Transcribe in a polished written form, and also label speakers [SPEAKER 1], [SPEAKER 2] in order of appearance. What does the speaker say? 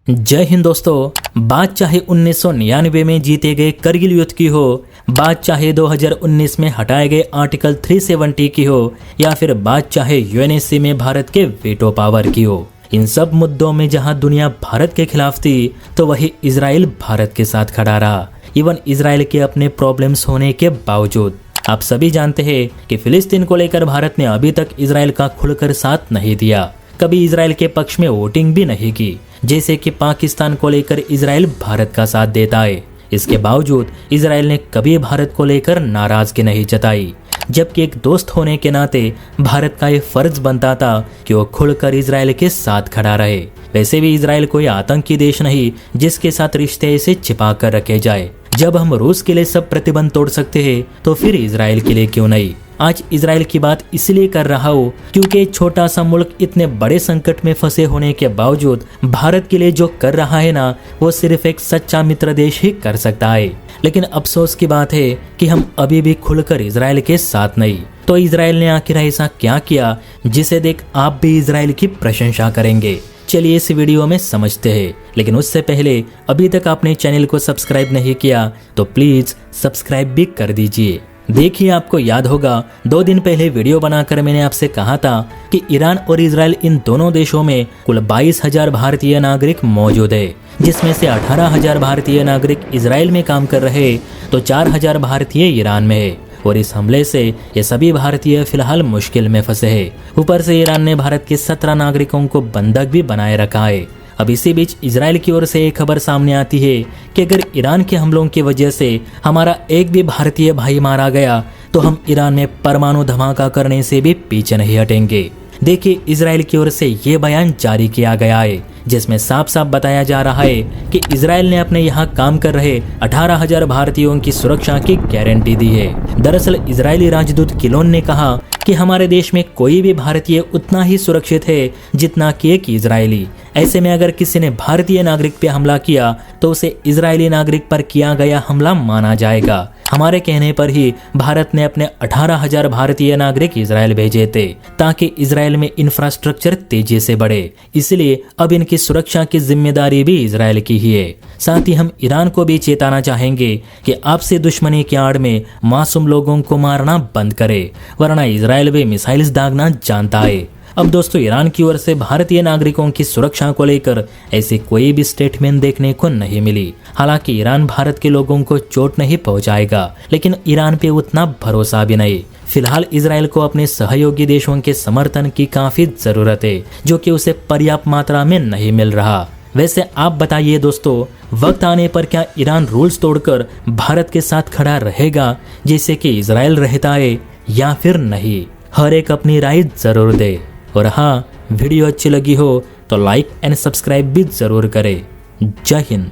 [SPEAKER 1] जय हिंद दोस्तों। बात चाहे 1999 में जीते गए करगिल युद्ध की हो, बात चाहे 2019 में हटाए गए आर्टिकल 370 की हो, या फिर बात चाहे यूएनएससी में भारत के वेटो पावर की हो, इन सब मुद्दों में जहां दुनिया भारत के खिलाफ थी तो वही इजराइल भारत के साथ खड़ा रहा। इवन इजराइल के अपने प्रॉब्लम्स होने के बावजूद आप सभी जानते हैं कि फिलिस्तीन को लेकर भारत ने अभी तक इजराइल का खुलकर साथ नहीं दिया, कभी इजराइल के पक्ष में वोटिंग भी नहीं की, जैसे कि पाकिस्तान को लेकर इजराइल भारत का साथ देता है। इसके बावजूद इजराइल ने कभी भारत को लेकर नाराजगी नहीं जताई, जबकि एक दोस्त होने के नाते भारत का ये फर्ज बनता था कि वो खुलकर इजराइल के साथ खड़ा रहे। वैसे भी इजराइल कोई आतंकी देश नहीं जिसके साथ रिश्ते ऐसे छिपा कर रखे जाए। जब हम रूस के लिए सब प्रतिबंध तोड़ सकते हैं तो फिर इजराइल के लिए क्यों नहीं। आज इजराइल की बात इसलिए कर रहा हूँ क्योंकि एक छोटा सा मुल्क इतने बड़े संकट में फंसे होने के बावजूद भारत के लिए जो कर रहा है ना, वो सिर्फ एक सच्चा मित्र देश ही कर सकता है। लेकिन अफसोस की बात है कि हम अभी भी खुलकर इजराइल के साथ नहीं। तो इजराइल ने आखिर ऐसा क्या किया जिसे देख आप भी इजराइल की प्रशंसा करेंगे? चलिए इस वीडियो में समझते हैं। लेकिन उससे पहले अभी तक आपने चैनल को सब्सक्राइब नहीं किया तो प्लीज सब्सक्राइब भी कर दीजिए। देखिए, आपको याद होगा 2 दिन पहले वीडियो बनाकर मैंने आपसे कहा था कि ईरान और इजराइल इन दोनों देशों में कुल 22,000 भारतीय नागरिक मौजूद है, जिसमें से 18,000 भारतीय नागरिक इजराइल में काम कर रहे तो 4,000 भारतीय ईरान में है। और इस हमले से ये सभी भारतीय फिलहाल मुश्किल में फंसे हैं। ऊपर से ईरान ने भारत के 17 नागरिकों को बंधक भी बनाए रखा है। अब इसी बीच इजराइल की ओर से एक खबर सामने आती है कि अगर ईरान के हमलों की वजह से हमारा एक भी भारतीय भाई मारा गया तो हम ईरान में परमाणु धमाका करने से भी पीछे नहीं हटेंगे। देखिए, इजराइल की ओर से ये बयान जारी किया गया है जिसमें साफ साफ बताया जा रहा है कि इजराइल ने अपने यहाँ काम कर रहे 18,000 भारतीयों की सुरक्षा की गारंटी दी है। दरअसल इजरायली राजदूत किलोन ने कहा कि हमारे देश में कोई भी भारतीय उतना ही सुरक्षित है जितना कि एक इजरायली। ऐसे में अगर किसी ने भारतीय नागरिक पे हमला किया तो उसे इजरायली नागरिक पर किया गया हमला माना जाएगा। हमारे कहने पर ही भारत ने अपने 18,000 भारतीय नागरिक इजराइल भेजे थे ताकि इजराइल में इंफ्रास्ट्रक्चर तेजी से बढ़े। इसलिए अब इनकी सुरक्षा की जिम्मेदारी भी इजराइल की ही है। साथ ही हम ईरान को भी चेताना चाहेंगे कि आपसे दुश्मनी की आड़ में मासूम लोगों को मारना बंद करे, वरना इजराइल भी मिसाइल्स दागना जानता है। अब दोस्तों, ईरान की ओर से भारतीय नागरिकों की सुरक्षा को लेकर ऐसी कोई भी स्टेटमेंट देखने को नहीं मिली। हालांकि ईरान भारत के लोगों को चोट नहीं पहुंचाएगा, लेकिन ईरान पे उतना भरोसा भी नहीं। फिलहाल इजराइल को अपने सहयोगी देशों के समर्थन की काफी जरूरत है, जो कि उसे पर्याप्त मात्रा में नहीं मिल रहा। वैसे आप बताइए दोस्तों, वक्त आने पर क्या ईरान रूल्स तोड़कर भारत के साथ खड़ा रहेगा जैसे कि इजराइल रहता है, या फिर नहीं? हर एक अपनी राय जरूर दे। और हाँ, वीडियो अच्छी लगी हो तो लाइक एंड सब्सक्राइब भी जरूर करें। जय हिंद।